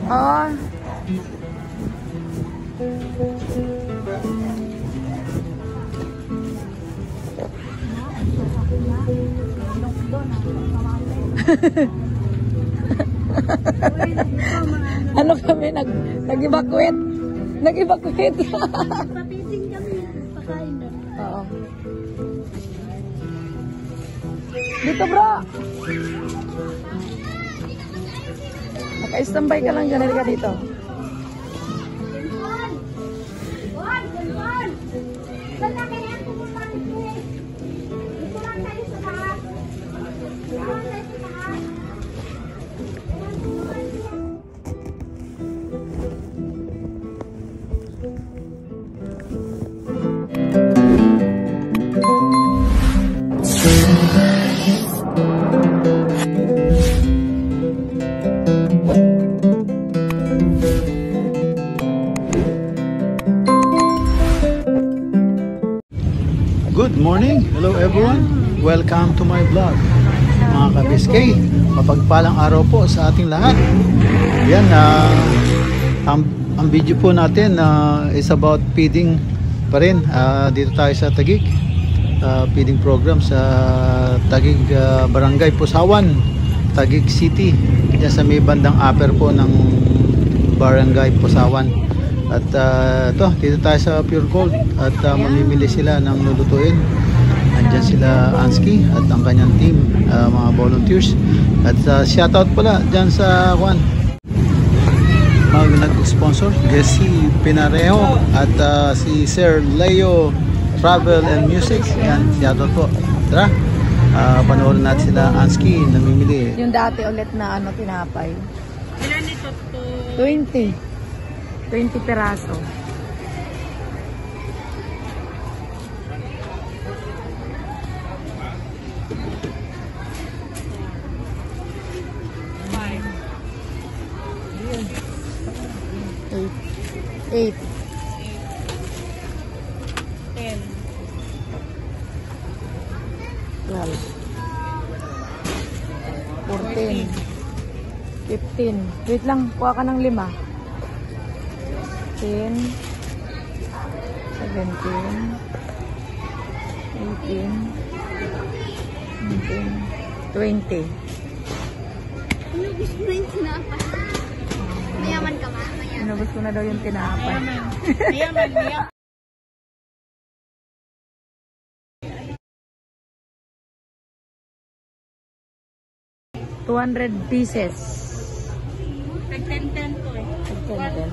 Oo. Ano kami, nag-evacuate. Nag-evacuate. Papiting kami, pakain doon. Oo. Dito bro. Naka-standby ka lang dyan, ka dito. Good morning! Hello everyone! Welcome to my vlog. Mga ka-BSK, mapagpalang araw po sa ating lahat. Yan, ang video po natin is about feeding pa rin. Dito tayo sa Taguig. Feeding program sa Taguig Barangay Pusawan, Taguig City. Yan sa may bandang upper po ng Barangay Pusawan. At ito, dito tayo sa Pure Gold at mamimili sila ng lulutuin. Andyan sila Ansky at ang kanyang team, mga volunteers. At shoutout pala dyan sa nag-sponsor, Jesse Pinarejo at si Sir Leo Travel and Music. Yan, shoutout po. Tara, panoorin natin sila Ansky namimili. Yung dati ulit na tinapay. Ilan ito to? 20 peraso. Eight. 10. 12. 14. 15. Wait lang, kuha ka ng 5. 10, 17, 18, 19, 20. Ano gusto mo yung tinapay? Mayaman ka ba? Mayaman. Inubos ko na daw yung tinapay. Mayaman. 200 pieces. Tag-10 to eh. Tag-10.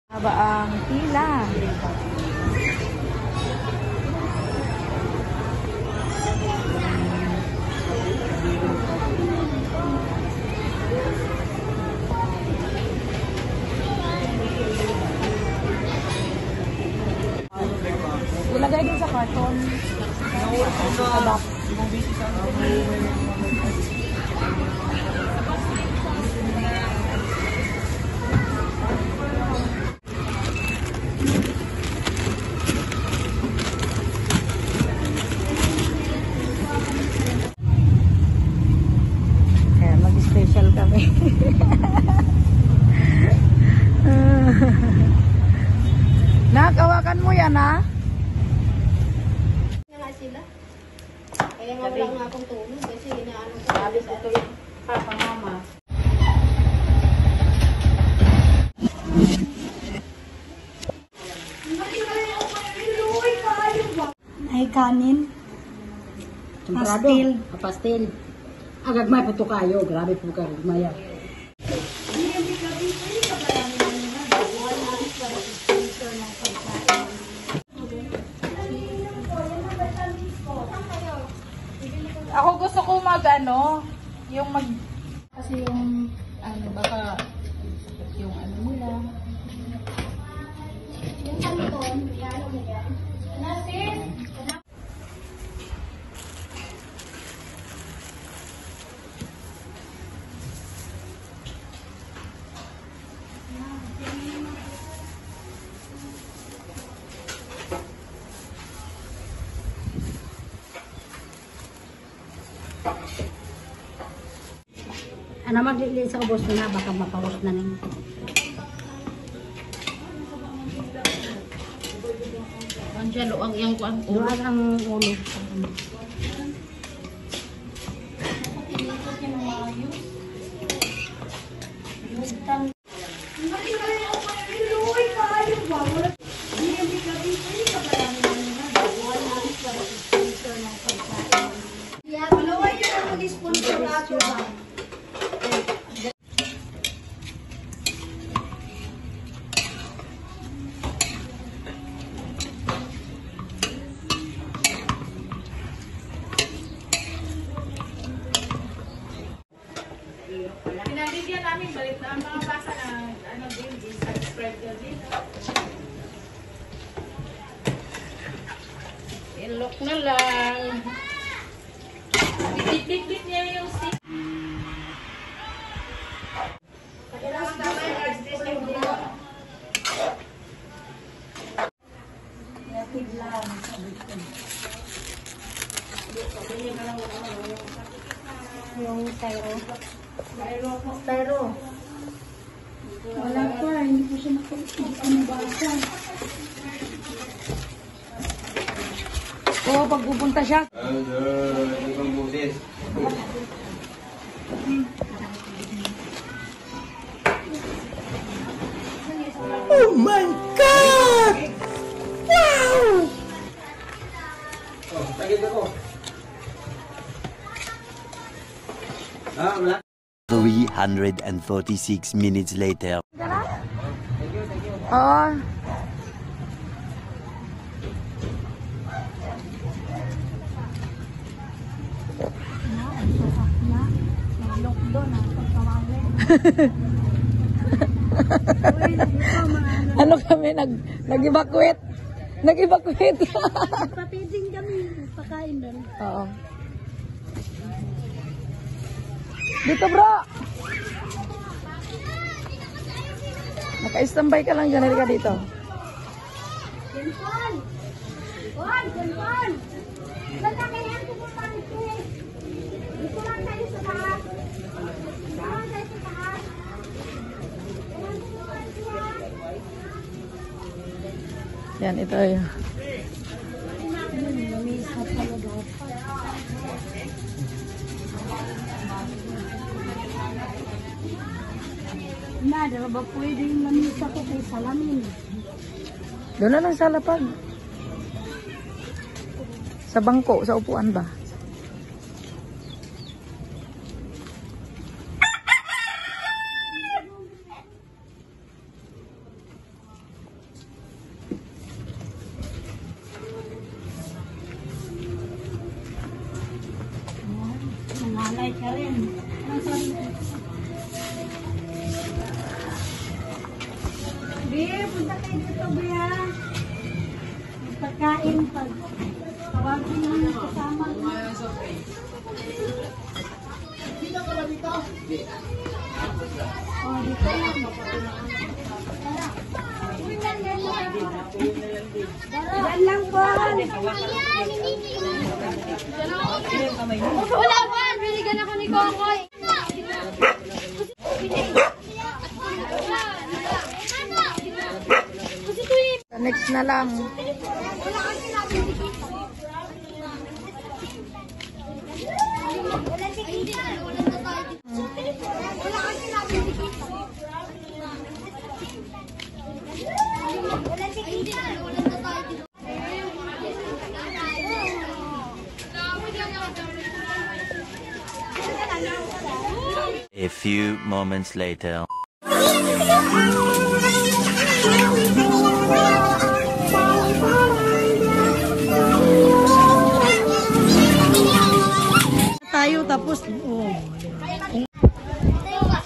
Haba ang pila. Ilagay din sa karton. Sa box. Mag-special kami. Nakawakan mo yan, ha? Nga sila. Kaya nga wala nga akong tulog kasi inaano ko. Sabi ko ito yung papa mama. May kanin. Pastil. Pastil. Agagmay po to kayo. Grabe po ka. Agmaya. Ako gusto ko yung kasi yung baka yung nila. Yung kanton, ano mo yan? Nasin! Ano maglilin sa ubos na baka mapawos na rin. Andiyan luang yang kuan. Luwag ang ulo. Pinabigyan namin balik na ang mga basa na din spread din. Ilok na lang. Bit-bit niya yung stick. Yung styro. Styro. Wala pa, hindi ko siya nabasa. Oo, pag pupunta siya. Oh my God! Wow! 346 minutes later. Oo. Ano kami nag-evacuate? Nag-evacuate. Papitin kami, pakain doon. Oo. Dito bro. Naka-standby ka lang dyan. Halika dito. Jenpon! Juan, Jenpon! Saan na kaya pupunta dito? Dito lang tayo sa taas. Dito lang tayo sa taas. Yan, ito yun. Na, di ba pwedeng mamisa ko kay salamin? Doon na lang sa lapag. Sa bangko, sa upuan ba? Nangalay ka rin. Ano sabi ko? Be, punta kayo dito, Be, ha? Pagkain, pag tawagin mo yung kasama. Dito ka ba dito? Oh, dito lang. Diyan lang po. Wala ba? Binigan ako ni Kokoy. Next na lang. Wala kasi natin dikita. Wala dikita. Wala kasi natin dikita. Wala dikita. Wala tayo dito. A few moments later. Tayo tapos, oh.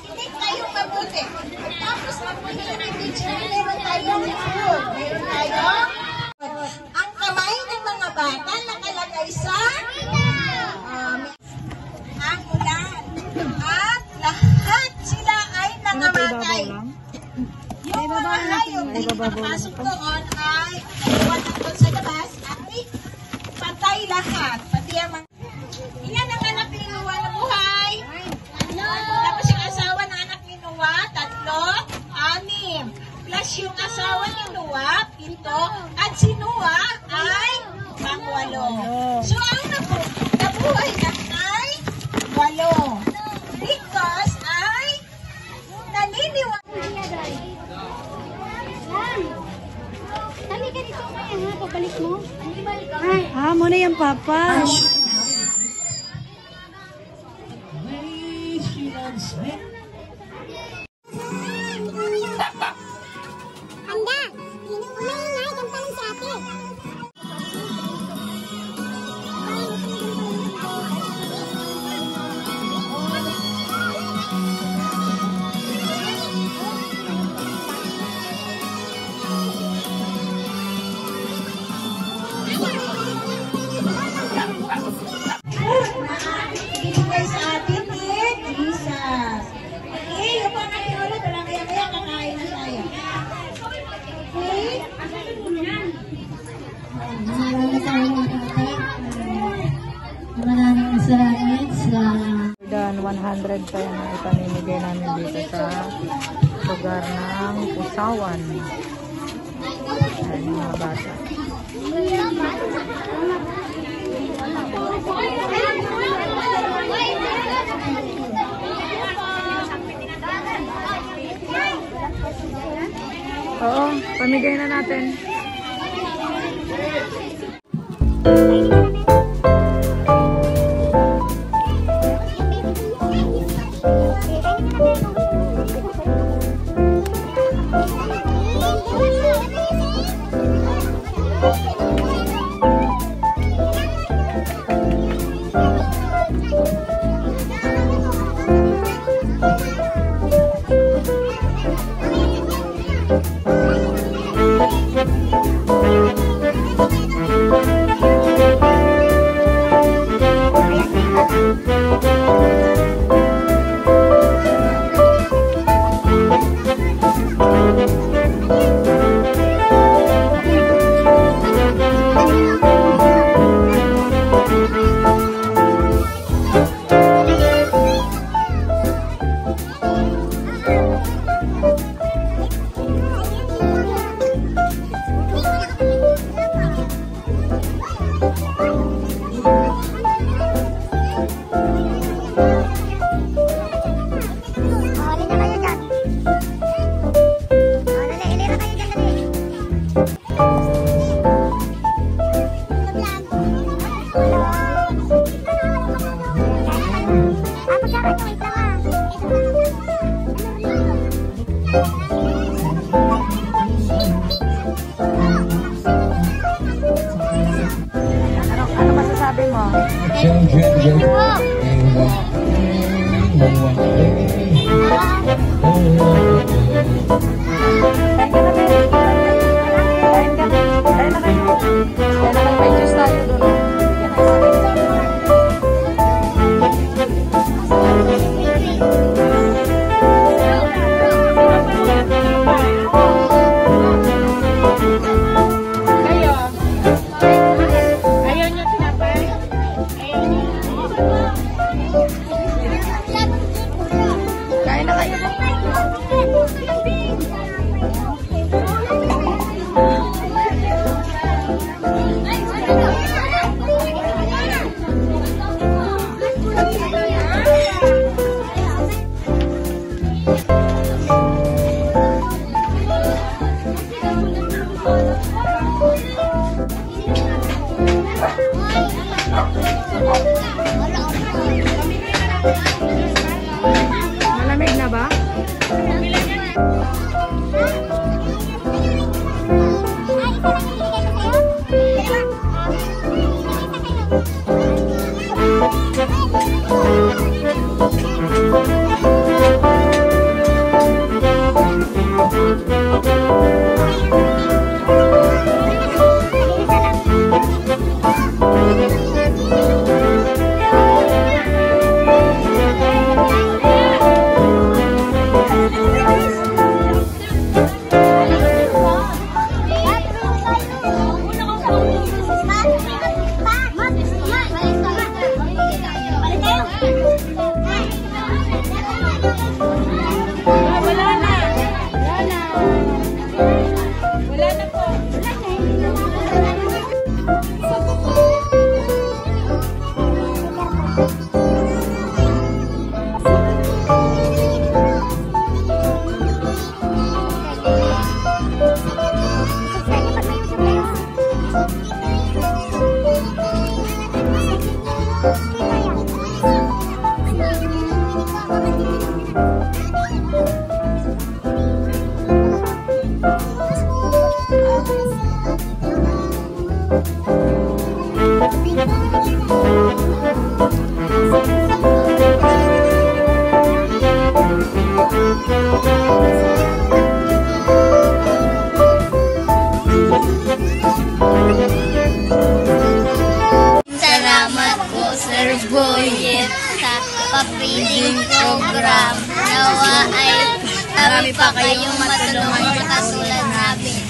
Hindi kayo mabuti. Tapos mabuti ng teacher, meron tayong food. Meron tayong ang kamay ng mga bata nakalagay sa ang ulan. At lahat sila ay nangamatay. Yung mga hayop na ipapasok doon ay iwan doon sa labas at patay lahat. Pati ang mga... Yan ang anak ni Noah na buhay. Tapos yung asawa ng anak ni Noah, 3, 6. Plus yung asawa ni Noah, 7. At si Noah ay 8. So ang nabuhay lang ay 8. Because ay naniniwala. Tali ka dito kaya ha, pabalik mo. Ah, muna yung papa. Anda, umingay, ganda lang si ate. Binigay sa atin ni Jesus. Okay, yung mga kinulad, walang kaya kakain na tayo. Okay? Maraming salamat sa Dan 100 pa yung ipamimigay namin dito sa lugar ng Pusawan. Ayan yung mga bata. Oo, pamigay na natin. Ano masasabi mo? May juice tayo doon. Ayaw niyo tinapay? Ayaw niyo. Salamat po, Sir Boyet, sa pa-feeding program. Nawa ay marami pa kayong matulungan sa kasulad namin.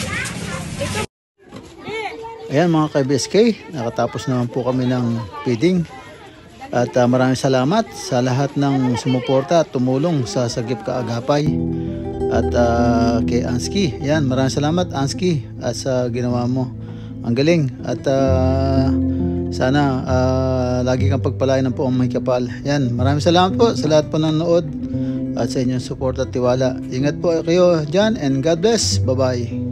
Ayan mga ka-BSK, nakatapos naman po kami ng feeding. At maraming salamat sa lahat ng sumuporta at tumulong sa Sagip Kaagapay. At kay Ansky, yan, maraming salamat Ansky at sa ginawa mo. Ang galing. At sana lagi kang pagpalain ng poong may kapal. Yan, maraming salamat po sa lahat po ng nanood at sa inyong support at tiwala. Ingat po kayo dyan and God bless. Bye-bye.